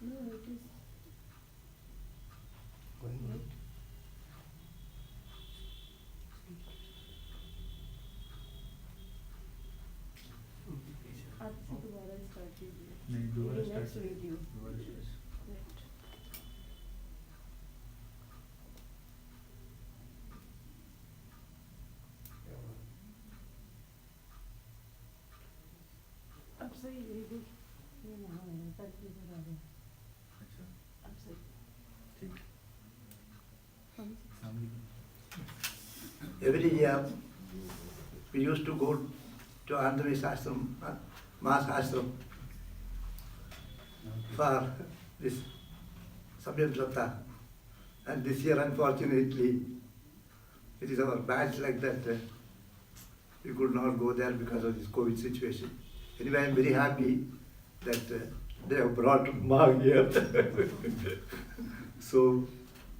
No, it is. Going on. आज से दोबारा स्टार्ट कीजिए. नहीं, दोबारा ये start next कीजिए. video. दोबारा start. Right. अब सही है ये. ये वहाँ है ताकि इधर आ जाए. अच्छा, अब सही. ठीक. हम सामने. Every year we used to go to Anandamayee ashram, Maa ashram for this Samyam Satta. And this year, unfortunately, it is our batch like that. We could not go there because of this COVID situation. Anyway, I am very happy that they have brought Maa here. So,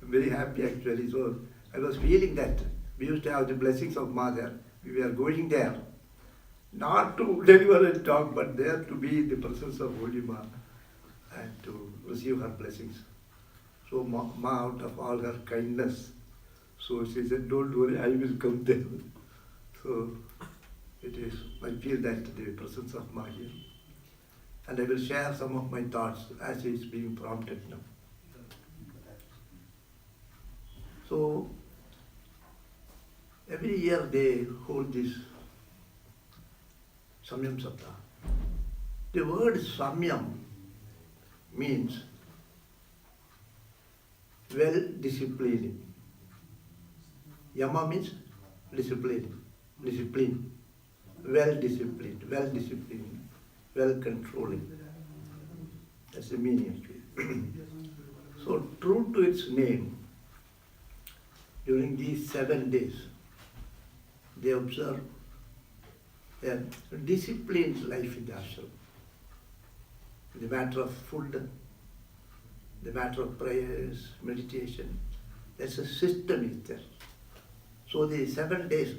I'm very happy actually. So, I was feeling that we used to have the blessings of Maa there. We were going there, not to deliver a talk, but there to be in the presence of Holy Maa and to receive her blessings. So Ma, out of all her kindness, so she said, don't worry, I will come there. So it is, I feel that the presence of Ma here. And I will share some of my thoughts as is being prompted now. So every year they hold this Samyam Satta. The word Samyam means well-disciplined. Yama means discipline, well-disciplined, well-controlling. That's the meaning actually. So true to its name, during these 7 days, they observe a disciplined life in the ashram. The matter of food, the matter of prayers, meditation, there's a system is there. So the 7 days,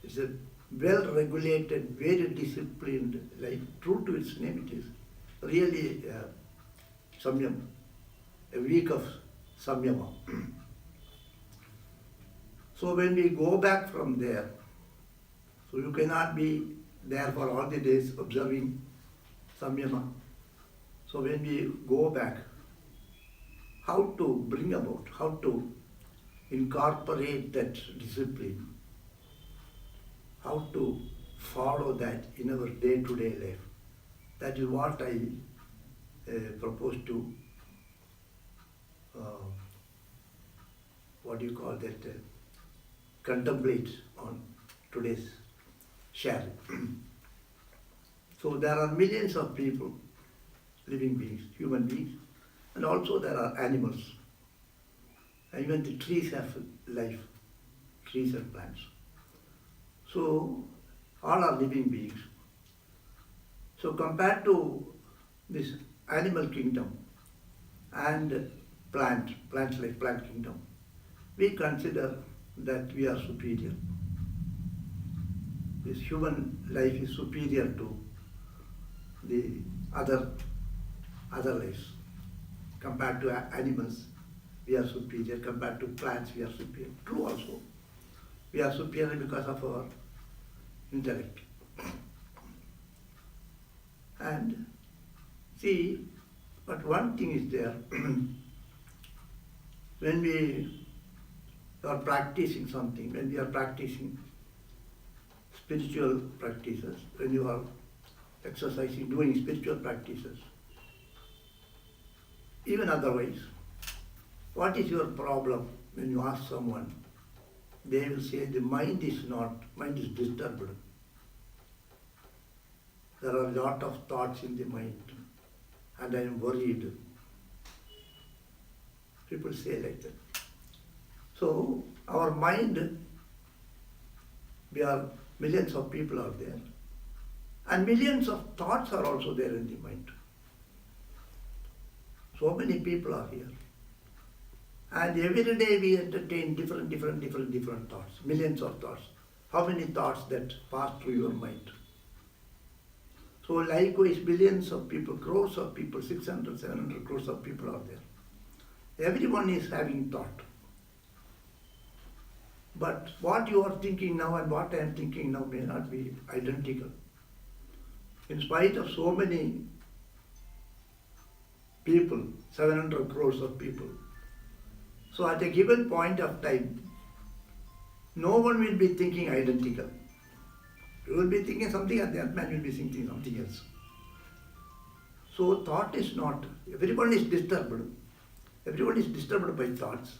it's a well-regulated, very disciplined life. True to its name, it is really samyam, a week of samyama. So when we go back from there, so you cannot be there for all the days observing samyama. So when we go back, how to bring about, how to incorporate that discipline, how to follow that in our day-to-day life. That is what I propose to, contemplate on today's sharing. So there are millions of people, living beings, human beings, and also there are animals. And even the trees have life, trees and plants. So all are living beings. So compared to this animal kingdom and plants like plant kingdom, we consider that we are superior. This human life is superior to the other lives. Compared to animals, we are superior. Compared to plants, we are superior. True also. We are superior because of our intellect. And see, but one thing is there. When we are practicing something, when we are practicing spiritual practices, when you are exercising, doing spiritual practices, even otherwise, what is your problem when you ask someone? They will say the mind is disturbed. There are a lot of thoughts in the mind and I am worried. People say like that. So our mind, we are, millions of people are there. And millions of thoughts are also there in the mind. So many people are here. And every day we entertain different thoughts, millions of thoughts. How many thoughts that pass through your mind? So likewise, billions of people, crores of people, 600, 700 crores of people are there. Everyone is having thought. But what you are thinking now and what I am thinking now may not be identical. In spite of so many people, 700 crores of people. So at a given point of time, no one will be thinking identical. You will be thinking something and the other man will be thinking something else. So thought is not, everyone is disturbed. Everyone is disturbed by thoughts.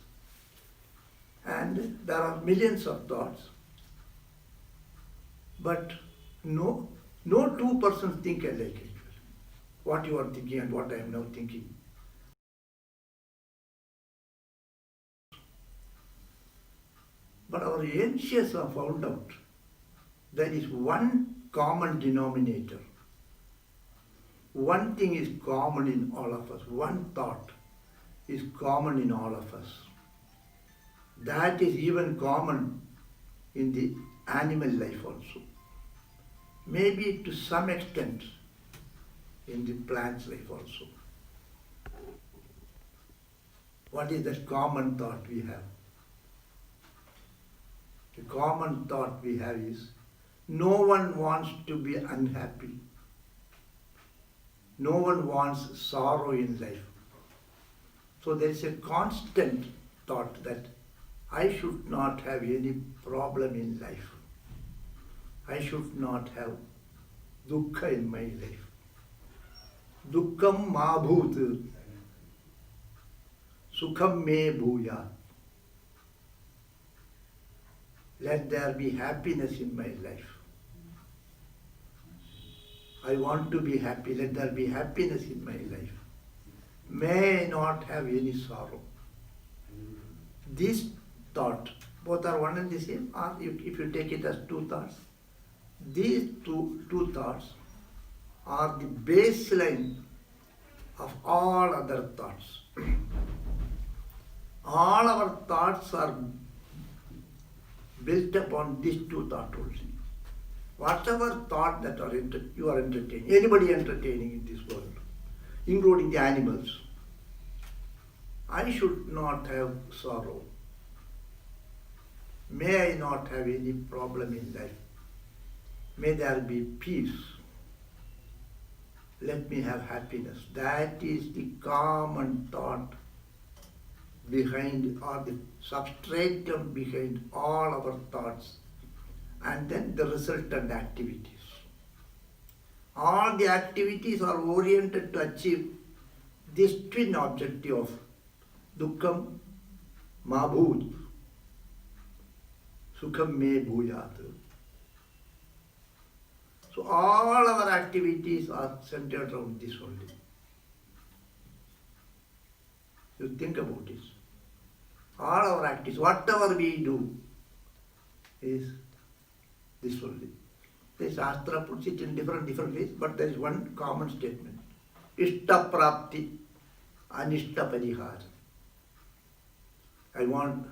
And there are millions of thoughts. But no two persons think alike actually. What you are thinking and what I am now thinking. But our ancients have found out there is one common denominator. One thing is common in all of us. One thought is common in all of us. That is even common in the animal life also. Maybe to some extent in the plant's life also. What is that common thought we have? The common thought we have is, no one wants to be unhappy. No one wants sorrow in life. So there is a constant thought that I should not have any problem in life. I should not have dukkha in my life. Dukkham ma bhut, sukham me bhuyat. Let there be happiness in my life. I want to be happy, let there be happiness in my life. May I not have any sorrow. This thought, both are one and the same, or if you take it as two thoughts, these two thoughts are the baseline of all other thoughts. All our thoughts are built upon these two thoughts only. Whatever thought that you are entertaining, anybody entertaining in this world, including the animals, I should not have sorrow. May I not have any problem in life. May there be peace. Let me have happiness. That is the common thought behind, or the substratum behind all our thoughts, and then the resultant activities. All the activities are oriented to achieve this twin objective of dukkham ma bhut, sukham me bhuyat. So all our activities are centered around this only. You think about this. All our activities, whatever we do, is this only. The Shastra puts it in different ways, but there is one common statement. Ishta prapti, anishta parihara. I want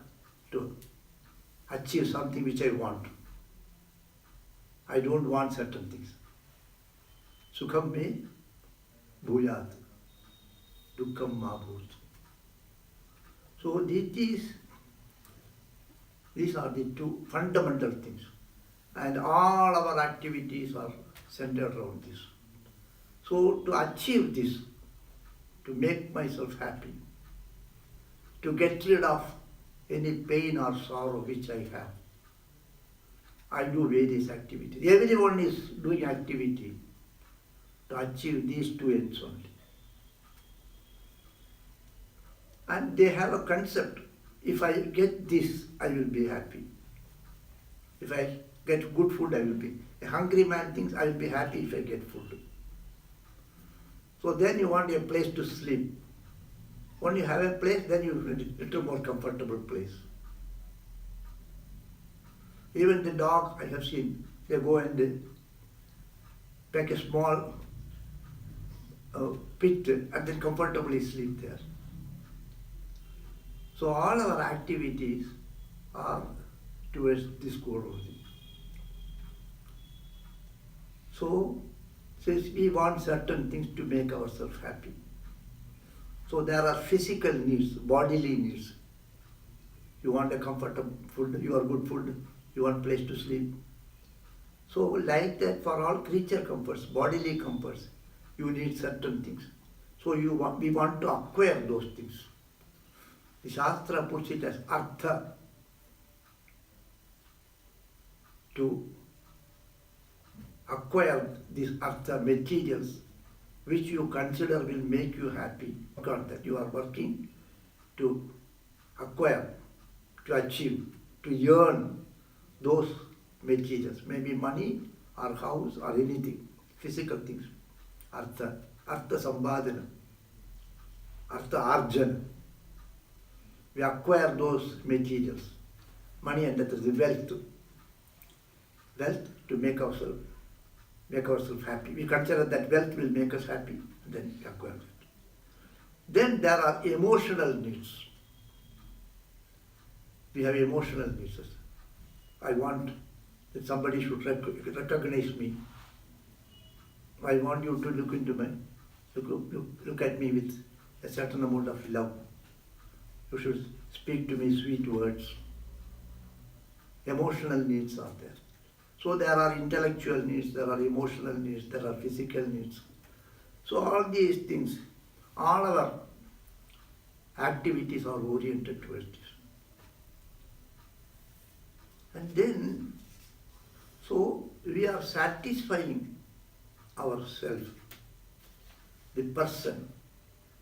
to achieve something which I want. I don't want certain things. Sukham me bhuyat, dukkham ma bhut. So these are the two fundamental things. And all our activities are centered around this. So to achieve this, to make myself happy, to get rid of any pain or sorrow which I have, I do various activities. Everyone is doing activity to achieve these two ends only. And they have a concept, if I get this, I will be happy. If I get good food, I will be. A hungry man thinks I will be happy if I get food. So then you want a place to sleep. When you have a place, then you need a little more comfortable place. Even the dog, I have seen, they go and they pack a small pit and then comfortably sleep there. So all our activities are towards this goal only. So Since we want certain things to make ourselves happy. So there are physical needs, bodily needs. You want a comfortable food, you want good food, you want place to sleep. So like that for all creature comforts, bodily comforts, you need certain things. So we want to acquire those things. The Shastra puts it as artha, to acquire these artha materials which you consider will make you happy. God, that you are working to acquire, to achieve, to earn those materials, maybe money or house or anything, physical things. Artha sambhadana, artha arjana. We acquire those materials, money, and that is the wealth. Wealth to make ourselves happy. We consider that wealth will make us happy, and then we acquire it. Then there are emotional needs. We have emotional needs. I want that somebody should recognize me. I want you to look at me with a certain amount of love. You should speak to me sweet words. Emotional needs are there. So there are intellectual needs, there are emotional needs, there are physical needs. So all these things, all our activities are oriented towards this. And then, so we are satisfying ourselves, the person,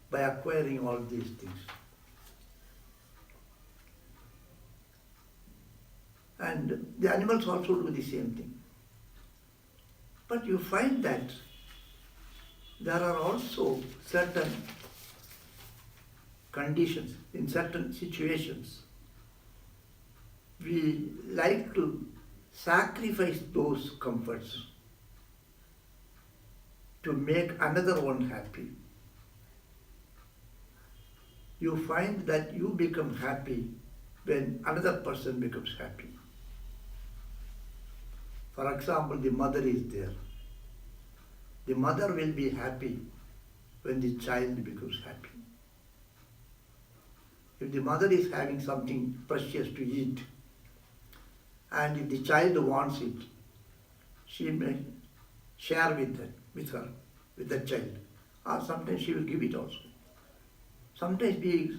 by acquiring all these things. And the animals also do the same thing. But you find that there are also certain conditions, in certain situations, we like to sacrifice those comforts to make another one happy. You find that you become happy when another person becomes happy. For example, the mother is there. The mother will be happy when the child becomes happy. If the mother is having something precious to eat, and if the child wants it, she may share with the child. Or sometimes she will give it also. Sometimes we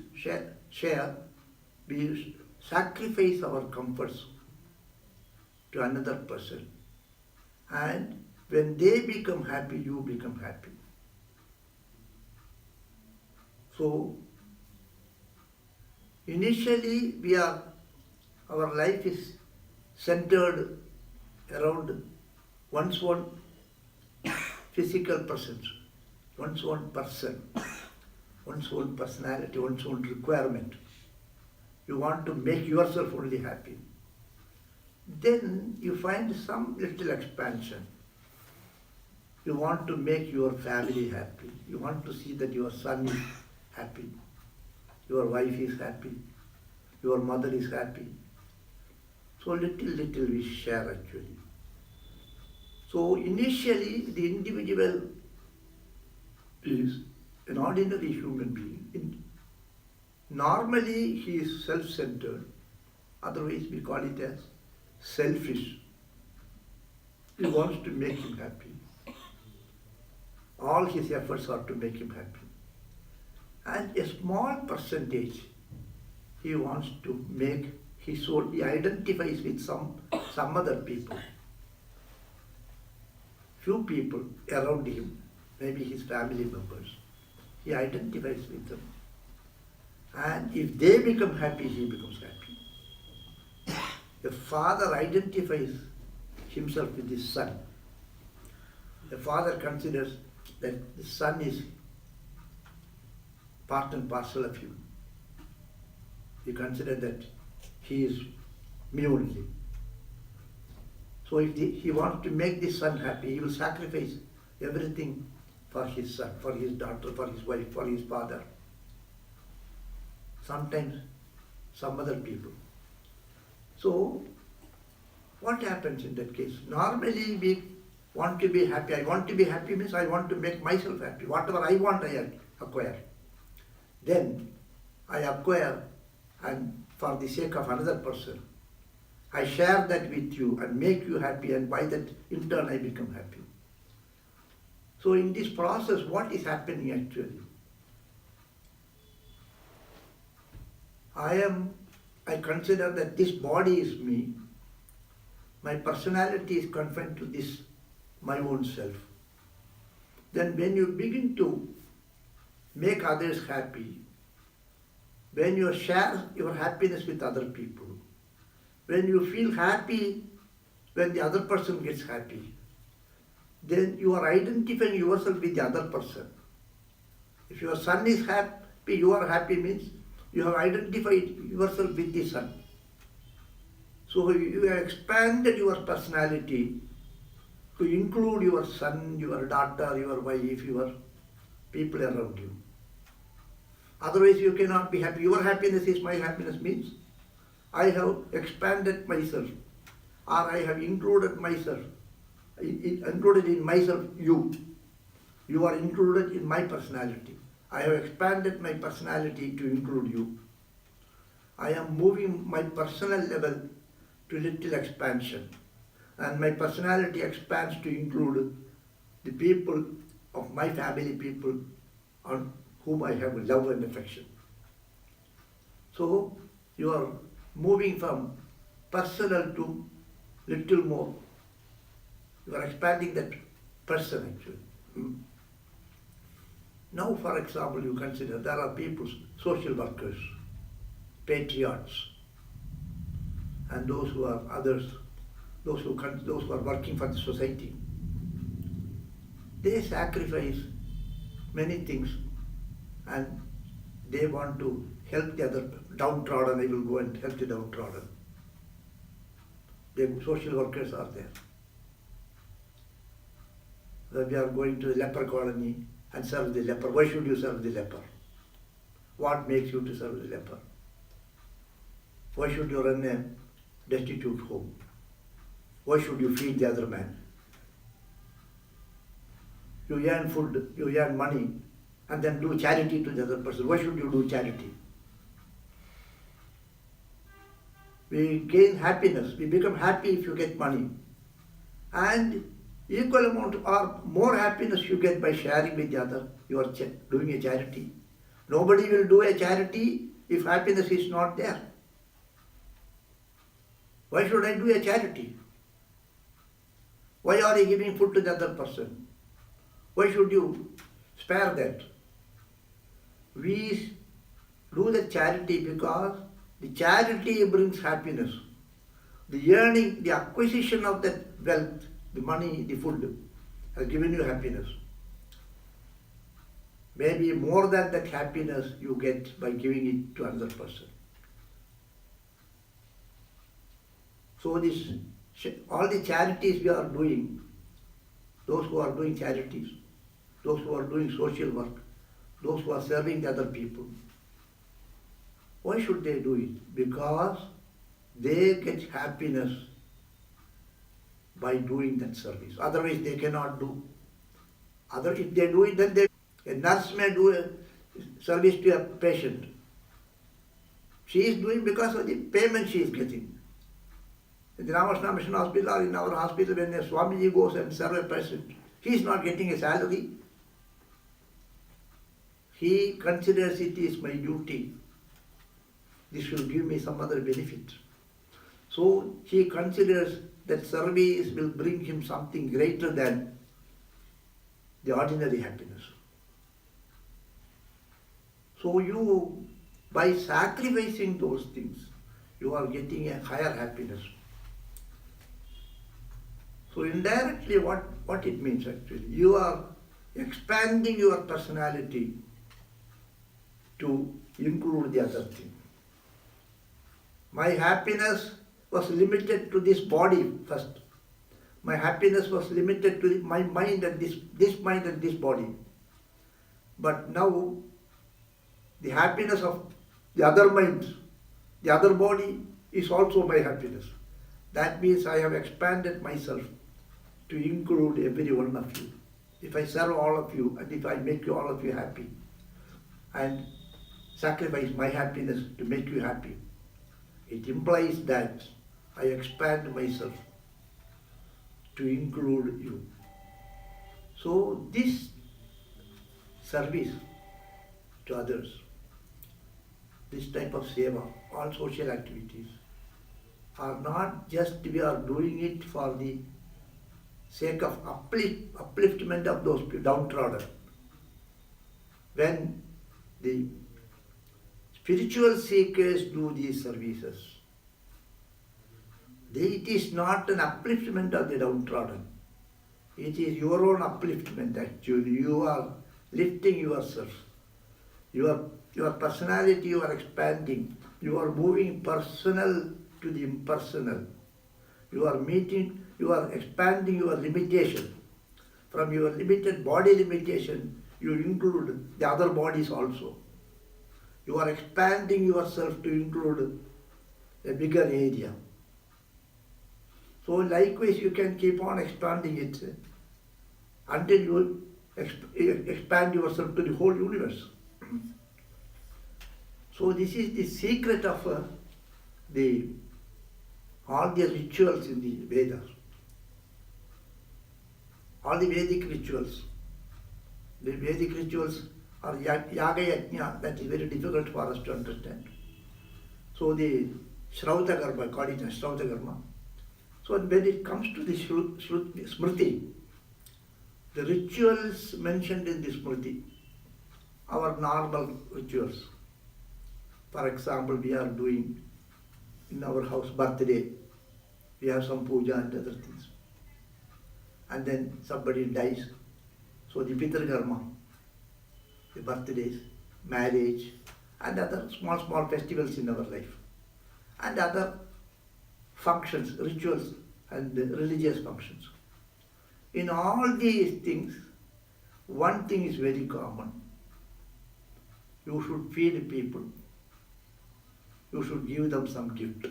we sacrifice our comforts to another person. And when they become happy, you become happy. So, initially our life is centered around one's own physical presence, one's own person, one's own personality, one's own requirement. You want to make yourself only happy. Then you find some little expansion. You want to make your family happy. You want to see that your son is happy, your wife is happy, your mother is happy. So little we share actually. So initially the individual is an ordinary human being. Normally he is self-centered, otherwise we call it as selfish. He wants to make him happy. All his efforts are to make him happy. And a small percentage he wants to make his soul, he identifies with some other people. Few people around him, maybe his family members, he identifies with them. And if they become happy, he becomes happy. A father identifies himself with his son. The father considers that the son is part and parcel of him. He considers that he is me only. So if he wants to make the son happy, he will sacrifice everything for his son, for his daughter, for his wife, for his father. Sometimes some other people. So what happens in that case? Normally we Want to be happy. I want to be happy means I want to make myself happy. Whatever I want, I acquire. Then I acquire, and for the sake of another person, I share that with you and make you happy, and by that in turn I become happy. So in this process, what is happening actually? I consider that this body is me. My personality is confined to this, my own self. Then when you begin to make others happy, when you share your happiness with other people, when you feel happy when the other person gets happy, then you are identifying yourself with the other person. If your son is happy, you are happy means you have identified yourself with the son. So you have expanded your personality to include your son, your daughter, your wife, your people around you. Otherwise you cannot be happy. Your happiness is my happiness means I have expanded myself, or I have included myself, included in myself you. You are included in my personality. I have expanded my personality to include you. I am moving my personal level to little expansion, and my personality expands to include the people of my family, people on whom I have love and affection. So you are moving from personal to little more. You are expanding that person actually. Now, for example, you consider there are people, social workers, patriots, and those who are others, those who are working for the society. They sacrifice many things, and they want to help the other downtrodden. They will go and help the downtrodden. The social workers are there. We are going to the leper colony and serve the leper. Why should you serve the leper? What makes you to serve the leper? Why should you run a destitute home? Why should you feed the other man? You earn food, you earn money, and then do charity to the other person. Why should you do charity? We gain happiness. We become happy if you get money. And equal amount or more happiness you get by sharing with the other. You are doing a charity. Nobody will do a charity if happiness is not there. Why should I do a charity? Why are you giving food to the other person? Why should you spare that? We do the charity because the charity brings happiness. The earning, the acquisition of that wealth, the money, the food, has given you happiness. Maybe more than that happiness you get by giving it to another person. So all the charities we are doing, those who are doing charities, those who are doing social work, those who are serving the other people, why should they do it? Because they get happiness by doing that service. Otherwise they cannot do. If they do it, then a nurse may do a service to a patient. She is doing because of the payment she is getting. In the Ramakrishna Mission Hospital or in our hospital, when a Swamiji goes and serves a patient, he is not getting a salary. He considers it is my duty. This will give me some other benefit. So he considers that service will bring him something greater than the ordinary happiness. So you, by sacrificing those things, you are getting a higher happiness. So indirectly what it means actually, you are expanding your personality to include the other thing. My happiness was limited to this body first. My happiness was limited to my mind and this mind and this body. But now the happiness of the other mind, the other body is also my happiness. That means I have expanded myself to to include every one of you. If I serve all of you and if I make you all of you happy and sacrifice my happiness to make you happy, it implies that I expand myself to include you. So this service to others, this type of seva, all social activities, are not just we are doing it for the sake of upliftment of those downtrodden. When the spiritual seekers do these services, it is not an upliftment of the downtrodden. It is your own upliftment actually. You are lifting yourself. Your personality you are expanding. You are moving personal to the impersonal. You are expanding your limitation. From your limited body limitation, you include the other bodies also. You are expanding yourself to include a bigger area. So likewise you can keep on expanding it until you expand yourself to the whole universe. So this is the secret of all the rituals in the Vedas. All the Vedic rituals. The Vedic rituals are yaga yajna, that is very difficult for us to understand. So the Shrauta Karma, call it as Shrauta Karma. So when it comes to the Smriti, the rituals mentioned in the Smriti, our normal rituals. For example, we are doing in our house birthday, we have some puja and other things. And then somebody dies. So the Pitar Karma, the birthdays, marriage, and other small festivals in our life. And other functions, rituals, and religious functions. In all these things, one thing is very common. You should feed people. You should give them some gift.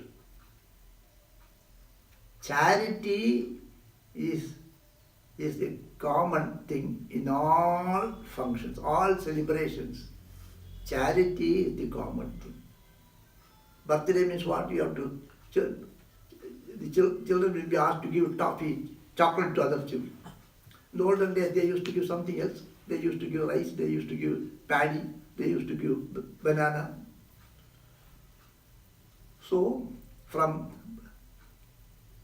Charity is a common thing in all functions, all celebrations. Charity is the common thing. Birthday means what? You have to, the children will be asked to give chocolate to other children. In the olden days they used to give something else. They used to give rice, they used to give paddy, they used to give banana. So from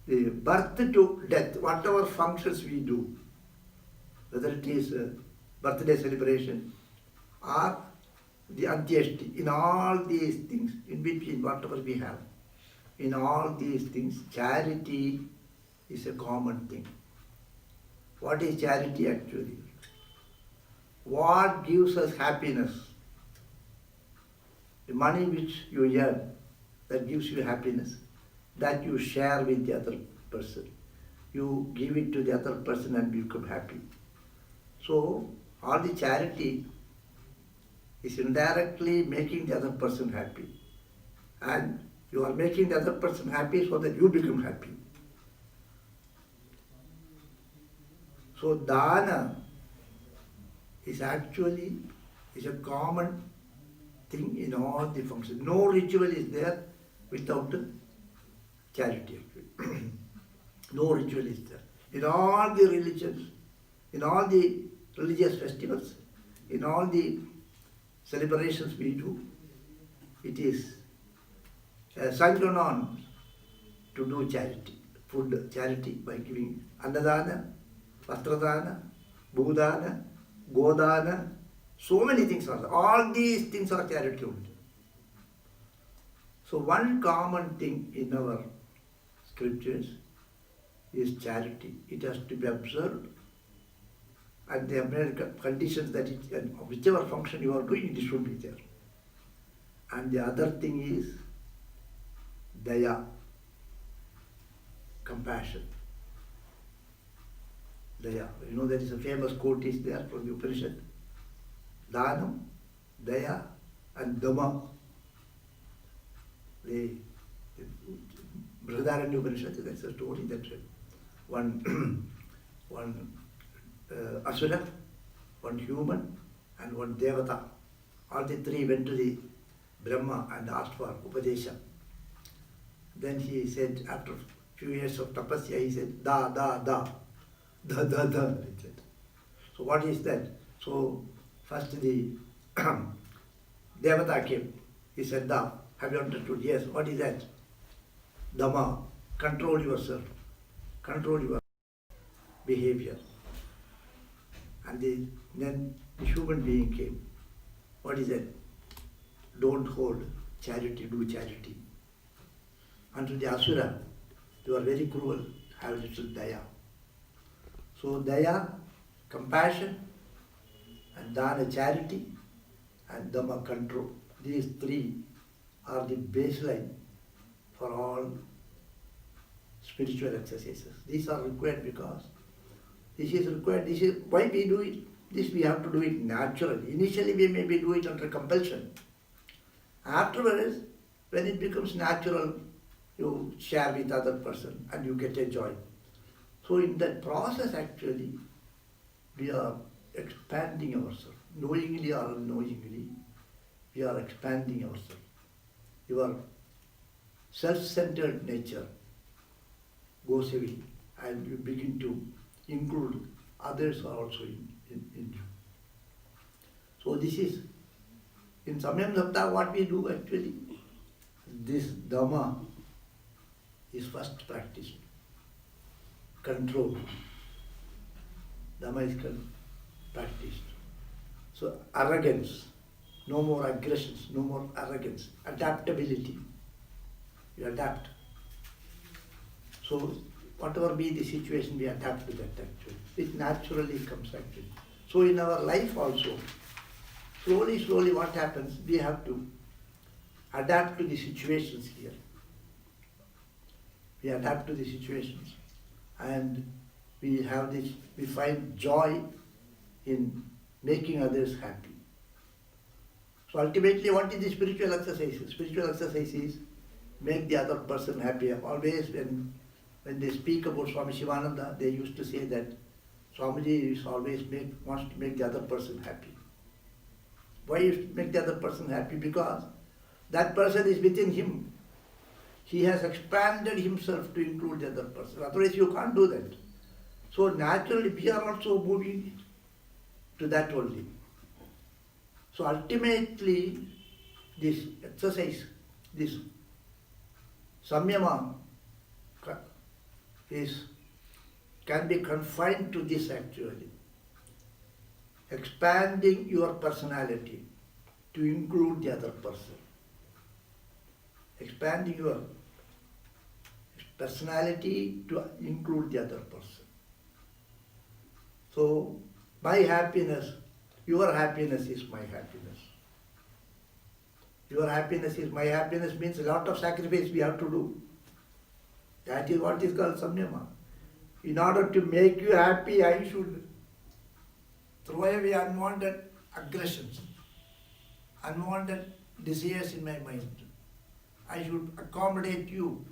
the birth to death, whatever functions we do, whether it is a birthday celebration or the Antyeshti, in all these things, in between whatever we have, in all these things, charity is a common thing. What is charity actually? What gives us happiness? The money which you earn, that gives you happiness, that you share with the other person. You give it to the other person and become happy. So, all the charity is indirectly making the other person happy. And you are making the other person happy so that you become happy. So, dana is actually a common thing in all the functions. No ritual is there without charity actually. No ritual is there. In all the religions, in all the religious festivals, in all the celebrations we do, it is a synchronon to do charity, food charity by giving annadana, vastradana, bhudana, godana, so many things are there. All these things are charity only. So one common thing in our scriptures is charity. It has to be observed, and there are conditions that whichever function you are doing, it should be there. And the other thing is daya, compassion. Daya. You know, there is a famous quote is there from the Upanishad. Dhanam, daya, and dhamma. The Brihadaranyaka Upanishad, that's a story that one one asura, one human, and one devata. All the three went to the Brahma and asked for Upadesha. Then he said, after a few years of tapasya, he said, da, da, da, da, da, da. He said. So what is that? So first the devata came. He said, da. Have you understood? Yes. What is that? Dhamma. Control yourself. Control your behavior. And then the human being came. What is that? Don't hold charity, do charity. And to the asura, you are very cruel, have a little daya. So daya, compassion, and dana, charity, and dhamma, control. These three are the baseline for all spiritual exercises. These are required because this is required. This is why we do it. This we have to do it naturally. Initially we maybe do it under compulsion. Afterwards, when it becomes natural, you share with other person and you get a joy. So in that process actually, we are expanding ourselves. Knowingly or unknowingly, we are expanding ourselves. Your self-centered nature goes away and you begin to include others also in you. So this is, in Samyam Saptah, what we do actually, this Dhamma is first practiced. Control. Dhamma is practiced. So arrogance, no more aggressions, no more arrogance. Adaptability. You adapt. So whatever be the situation, we adapt to that actually. It naturally comes actually. So in our life also, slowly what happens, we have to adapt to the situations here. We adapt to the situations and we have this, we find joy in making others happy. So ultimately what is the spiritual exercise? Spiritual exercise is make the other person happy. Always when they speak about Swami Shivananda, they used to say that Swamiji is always wants to make the other person happy. Why you make the other person happy? Because that person is within him. He has expanded himself to include the other person. Otherwise you can't do that. So naturally we are also moving to that only. So ultimately this exercise, this samyama can be confined to this actually. Expanding your personality to include the other person. Expanding your personality to include the other person. So, my happiness, your happiness is my happiness. Your happiness is my happiness means a lot of sacrifice we have to do. That is what is called samyama. In order to make you happy, I should throw away unwanted aggressions, unwanted desires in my mind. I should accommodate you.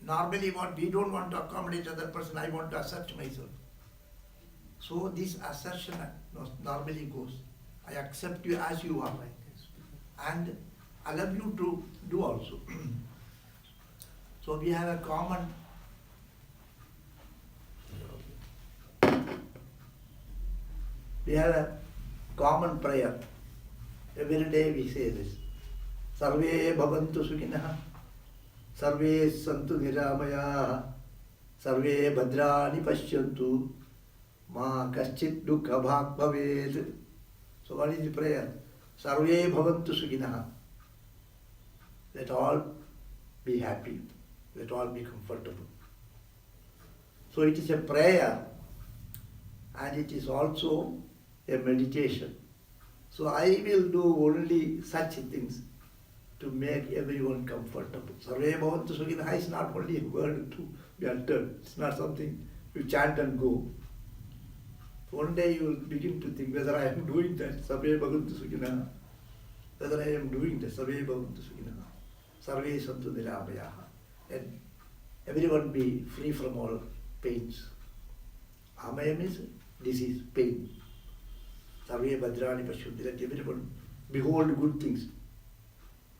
Normally what we don't want to accommodate other person, I want to assert myself. So this assertion normally goes, I accept you as you are and allow you to do also. So we have a common prayer. Every day we say this. Sarve bhavantu sukhinah, sarve santu niramayah, sarve bhadrani pashyantu, ma kaschit dukkha bhag bhavet. So what is the prayer? Sarve bhavantu sukhinah. Let all be happy. Let all be comfortable. So it is a prayer and it is also a meditation. So I will do only such things to make everyone comfortable. Sarve bhavantu sukhinah is not only a word to be uttered. It's not something you chant and go. One day you will begin to think whether I am doing that, sarve bhavantu sukhinah, whether I am doing that, sarve bhavantu sukhinah, sarve santu niramayah, and everyone be free from all pains. Amaya means disease, pain. Sarve Bhadrani Pashyunti, let everyone behold good things.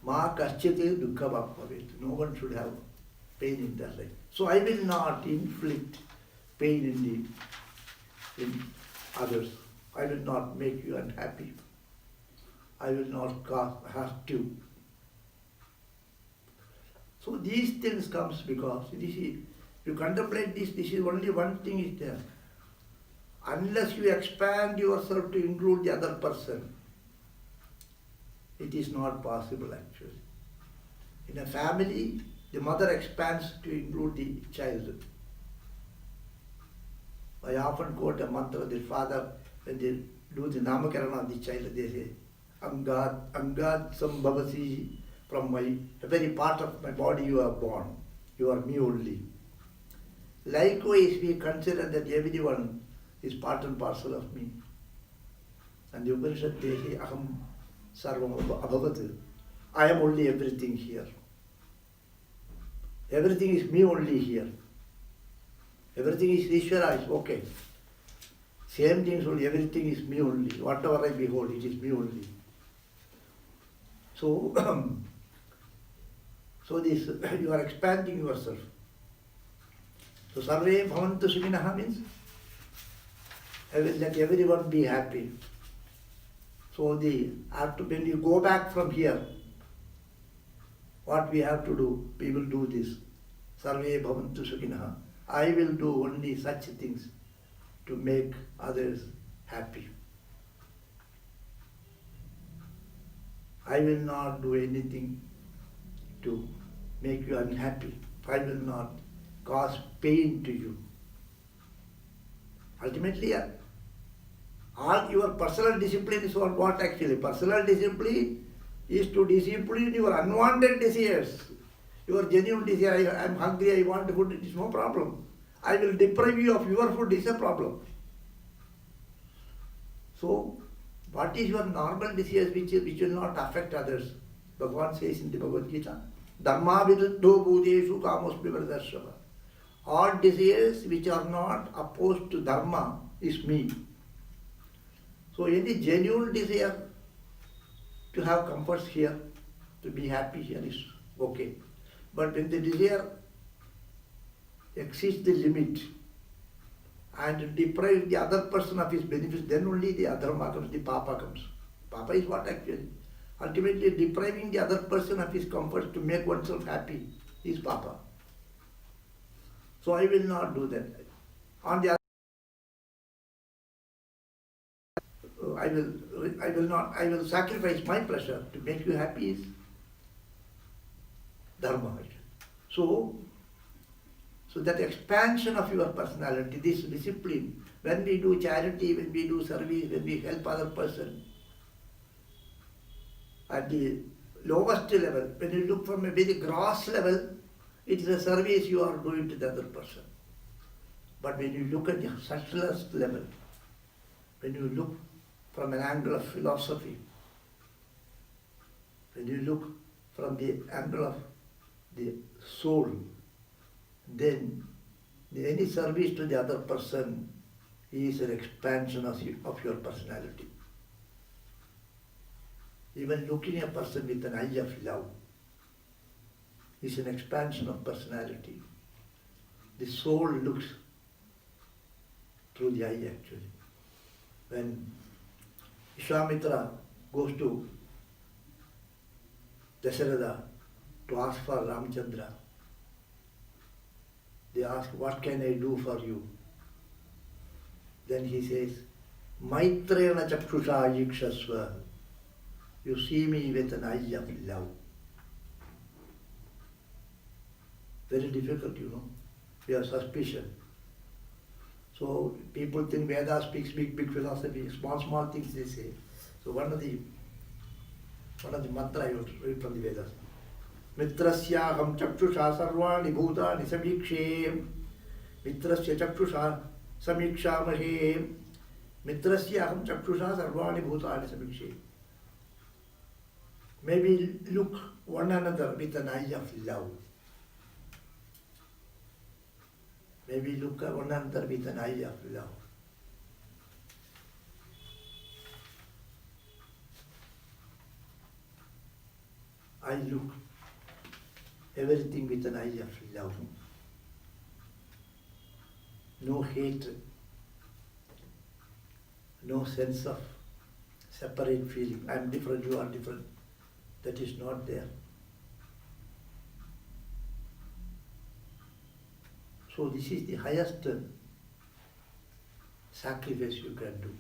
Ma Kaschyate Dukkha Bhavet. No one should have pain in their life. So I will not inflict pain in others. I will not make you unhappy. I will not hurt you. So these things comes because you contemplate this is only one thing is there. Unless you expand yourself to include the other person, it is not possible actually. In a family, the mother expands to include the child. I often quote a mantra, the father, when they do the namakarana of the child, they say, Angad Sambhavasi, from a very part of my body you are born. You are me only. Likewise, we consider that everyone is part and parcel of me. And the Upanishad, they say, Aham Sarvam Abhavat. I am only everything here. Everything is me only here. Everything is Ishvara, is okay. Same things only, everything is me only. Whatever I behold, it is me only. So, so this, you are expanding yourself. So, Sarve Bhavantu Sukinaha means, I will let everyone be happy. So, when you go back from here, what we have to do, we will do this. Sarve Bhavantu Sukinaha. I will do only such things to make others happy. I will not do anything to make you unhappy. I will not cause pain to you. Ultimately, all your personal discipline is what actually? Personal discipline is to discipline your unwanted desires. Your genuine desire, I am hungry, I want food, it is no problem. I will deprive you of your food, is a problem. So, what is your normal desires which will not affect others? Bhagavan says in the Bhagavad Gita, Dhamma viruddho bhudeshu kamosmi varadarshava. All desires which are not opposed to Dharma is me. So any genuine desire to have comforts here, to be happy here is okay. But when the desire exceeds the limit and deprives the other person of his benefits, then only the adharma comes, the papa comes. Papa is what actually? Ultimately depriving the other person of his comforts to make oneself happy is papa. So I will not do that. On the other I will sacrifice my pleasure to make you happy is dharma. So that expansion of your personality, this discipline, when we do charity, when we do service, when we help other person, at the lowest level, when you look from a very gross level, it is a service you are doing to the other person. But when you look at the subtlest level, when you look from an angle of philosophy, when you look from the angle of the soul, then any service to the other person is an expansion of your personality. Even looking at a person with an eye of love is an expansion of personality. The soul looks through the eye actually. When Vishwamitra goes to Dasharatha to ask for Ramchandra, they ask, what can I do for you? Then he says, Maitrena chakshusha yikshasva. You see me with an eye of love. Very difficult, you know. We have suspicion. So people think Veda speaks big philosophy, small things they say. So one of the mantra I want to read from the Vedas. Mitrasyaham chakshusha sarvani bhutani samikshe. Mitrasya chakshusha samikshamhe. Mitrasyaham chakshusha sarvani bhutani samikshe. Maybe look one another with an eye of love. Maybe look at one another with an eye of love. I look everything with an eye of love. No hatred, no sense of separate feeling. I am different, you are different. That is not there. So this is the highest sacrifice you can do.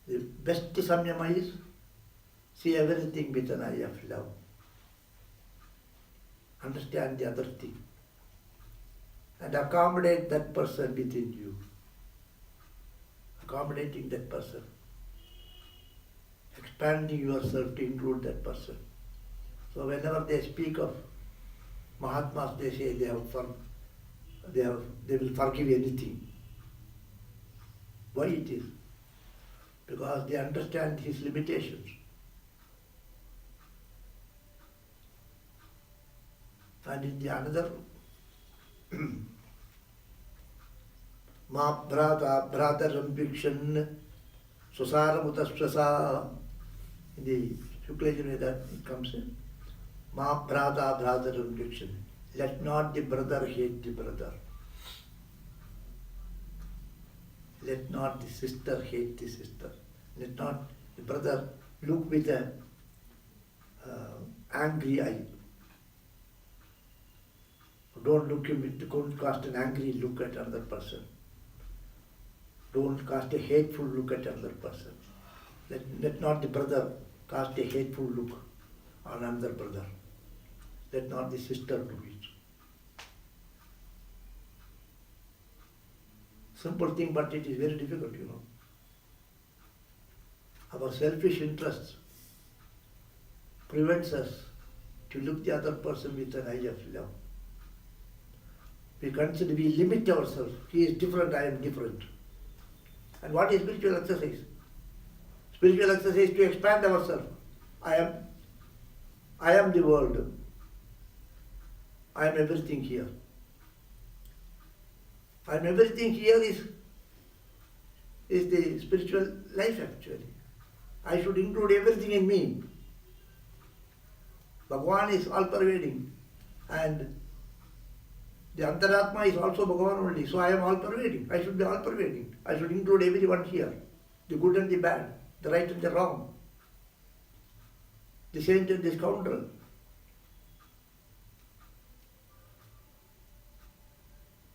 The best samyama is see everything with an eye of love. Understand the other thing. And accommodate that person within you. Accommodating that person. Expanding yourself to include that person. So whenever they speak of Mahatmas, they say they will forgive anything. Why it is? Because they understand his limitations. And in the another, Ma Brataram Vikshan Susaramutaswasa, in the Shukla Yajurveda it comes in. Ma Brataram Vikshan. Let not the brother hate the brother. Let not the sister hate the sister. Let not the brother look with an angry eye. Don't cast an angry look at another person. Don't cast a hateful look at another person. Let not the brother cast a hateful look on another brother. Let not the sister do it. Simple thing, but it is very difficult, you know. Our selfish interests prevents us to look the other person with an eye of love. We limit ourselves. He is different, I am different. And what is spiritual exercise? Spiritual exercise is to expand ourselves. I am the world. I am everything here. And everything here is the spiritual life actually. I should include everything in me. Bhagavan is all pervading. And the Antaratma is also Bhagavan only. So I am all pervading. I should be all pervading. I should include everyone here. The good and the bad, the right and the wrong, the saint and the scoundrel.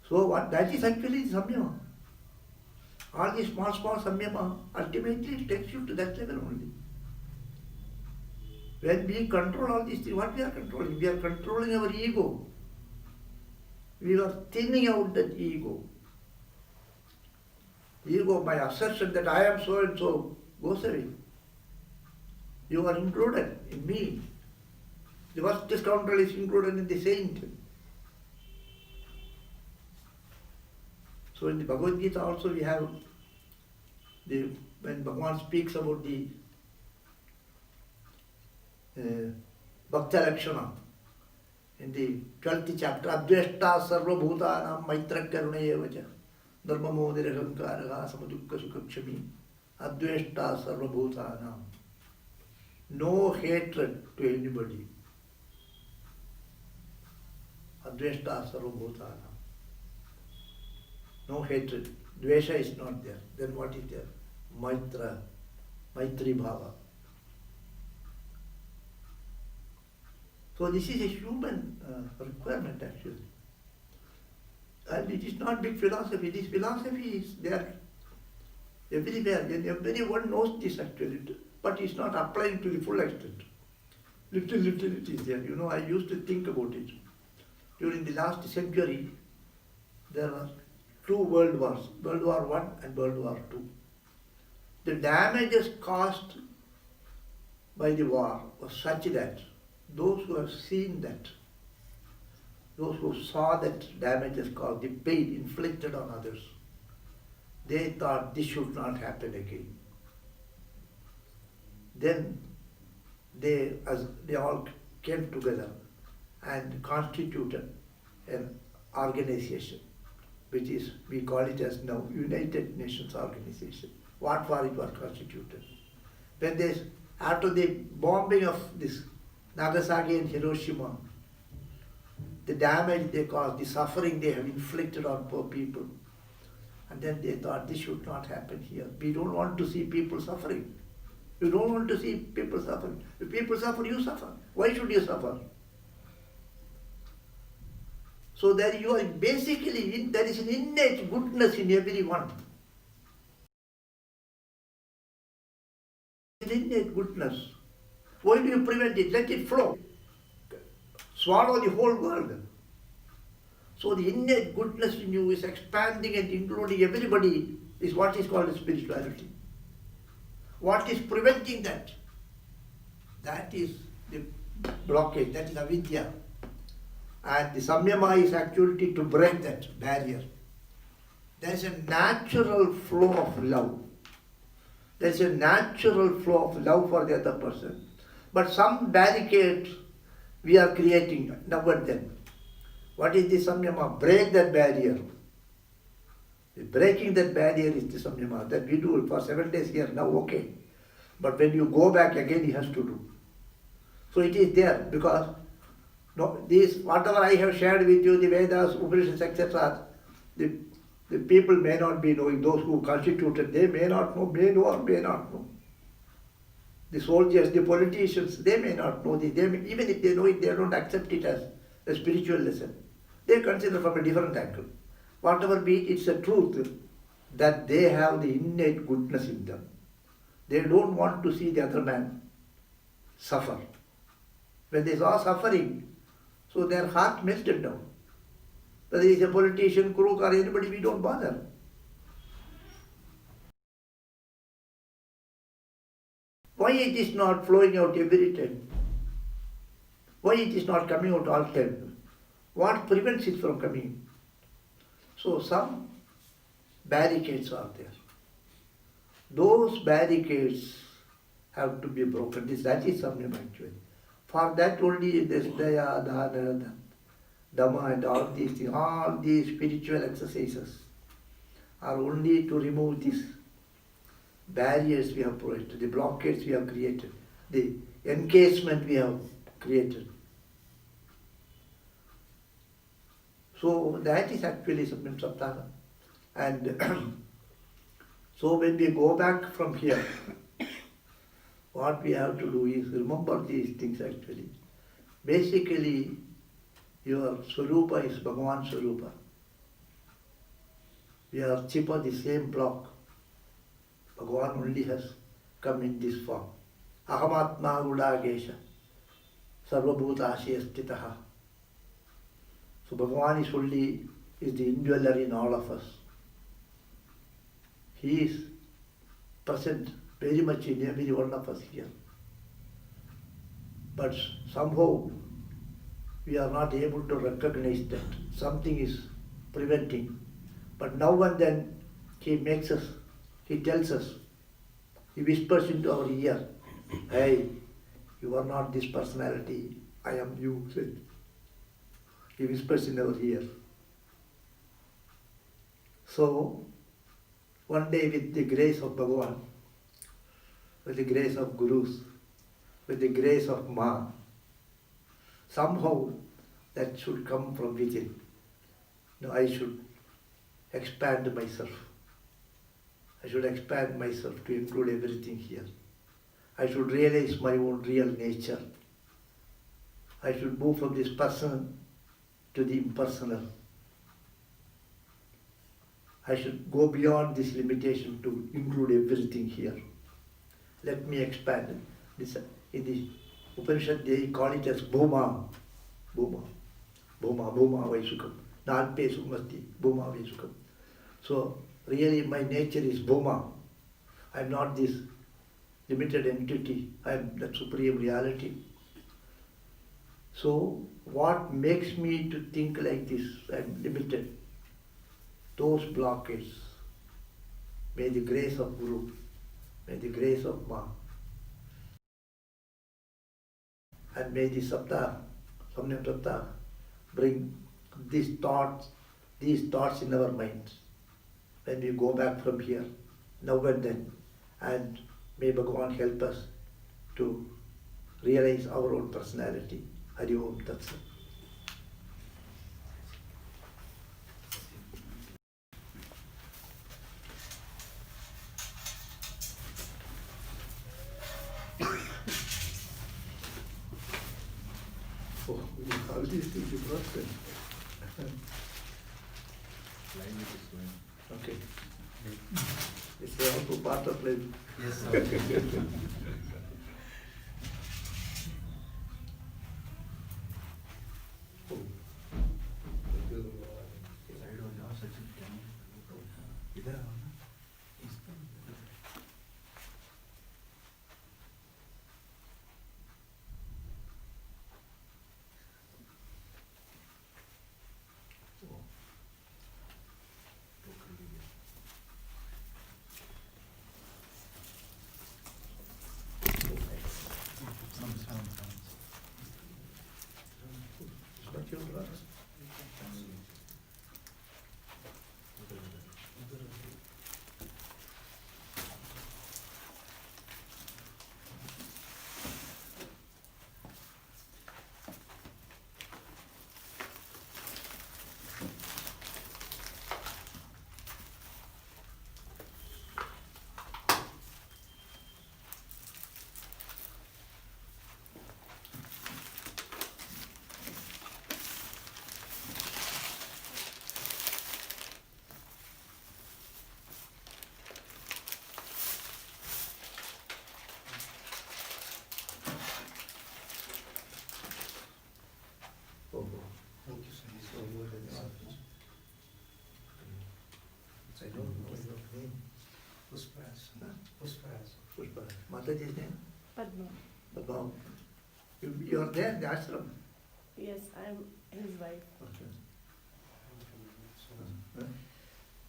So that is actually samyama. All these small samyama ultimately takes you to that level only. When we control all these things, what we are controlling? We are controlling our ego. We are thinning out that ego. Ego, my assertion that I am so and so, goes away. You are included in me. The worst scoundrel is included in the saint. So in the Bhagavad Gita also we have when Bhagavan speaks about the Bhakta Lakshana, in the 12th chapter, Adveshta Sarva Bhutanam Maitra Karuna Evacha Dharma Modira Shankaraha Samadukka Sukakshami Adveshta Sarva Bhutanam. No hatred to anybody. Adveshta Sarva Bhutanam. No hatred. Dvesha is not there. Then what is there? Maitra. Maitri Bhava. So this is a human requirement actually. And it is not big philosophy. This philosophy is there everywhere. Everyone knows this actually. But it's not applying to the full extent. Little it is there. You know, I used to think about it. During the last century, there were 2 world wars, World War I and World War II. The damages caused by the war was such that those who have seen that, those who saw that damages caused, the pain inflicted on others, they thought this should not happen again. Then they all came together and constituted an organization, which is, we call it as now United Nations Organization. What for it was constituted? When they, after the bombing of this Nagasaki and Hiroshima, the damage they caused, the suffering they have inflicted on poor people, and then they thought this should not happen here. We don't want to see people suffering. You don't want to see people suffering. If people suffer, you suffer. Why should you suffer? So that you are basically, there is an innate goodness in everyone. An innate goodness. Why do you prevent it? Let it flow. Swallow the whole world. So the innate goodness in you is expanding and including everybody, is what is called spirituality. What is preventing that? That is the blockage, that is avidya. And the samyama is actually to break that barrier. There is a natural flow of love. There is a natural flow of love for the other person. But some barricades we are creating now and then. What is the samyama? Break that barrier. Breaking that barrier is the samyama. That we do for 7 days here, now okay. But when you go back again, he has to do. So it is there because no, these, whatever I have shared with you, the Vedas, Upanishads, etc., the people may not be knowing, those who constituted, they may not know, may know or may not know. The soldiers, the politicians, they may not know, even if they know it, they don't accept it as a spiritual lesson. They consider from a different angle. Whatever be it, it's a truth that they have the innate goodness in them. They don't want to see the other man suffer. When they saw suffering, so their heart melted down. Whether he's a politician, crook or anybody, we don't bother. Why it is not flowing out every time? Why it is not coming out all the time? What prevents it from coming? So some barricades are there. Those barricades have to be broken. That is samyam actually. For that only this daya, dana, dhamma and all these things, all these spiritual exercises are only to remove these barriers we have provided, the blockades we have created, the encasement we have created. So that is actually Samyam Saptaka. And so when we go back from here, what we have to do is remember these things actually. Basically, your Swarupa is Bhagavan Swarupa. We are chip of the same block. Bhagavan only has come in this form. Ahamatma Udagesha Sarvabhuta Ashiyastitaha. So Bhagavan is the indweller in all of us. He is present very much in every one of us here. But somehow we are not able to recognize that something is preventing. But now and then he tells us, he whispers into our ear, hey, you are not this personality, I am you. He whispers in our ear. So, one day with the grace of Bhagavan, with the grace of Gurus, with the grace of Maa, somehow that should come from within. No, I should expand myself. I should expand myself to include everything here. I should realize my own real nature. I should move from this person to the impersonal. I should go beyond this limitation to include everything here. Let me expand. This, in the Upanishad, they call it as Bhuma. Bhuma. Bhuma, Bhuma Vaisukam. Nalpe Sumasti, Bhuma Vaisukam. So, really my nature is Bhuma. I am not this limited entity. I am the supreme reality. So, what makes me to think like this? I am limited. Those blockades. May the grace of Guru, may the grace of Maa, and may the Saptaka, Samyam Saptaka, bring these thoughts in our minds, when we go back from here, now and then, and may Bhagavan help us to realize our own personality. Hari Om Tat Sat. Oh, all these things you brought them. Line is going. Okay. It's also part of life. Yes, sir. Oh. Side हो जाओ Sachin camera इधर आओ ना इस पर तो कर लीजिए sound It's not your drugs. Oh, Thank you, sir. so what is it? I don't know your name. Pushpas. Huh? Pushpas. Pushpa. Mataji's name? Padma. Padma. You are there in the ashram? Yes, I am his wife. Okay. So, Huh?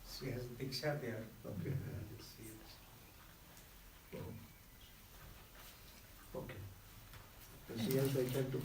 she has Diksha there. Okay. She is- Oh. Okay. Anything else I can do?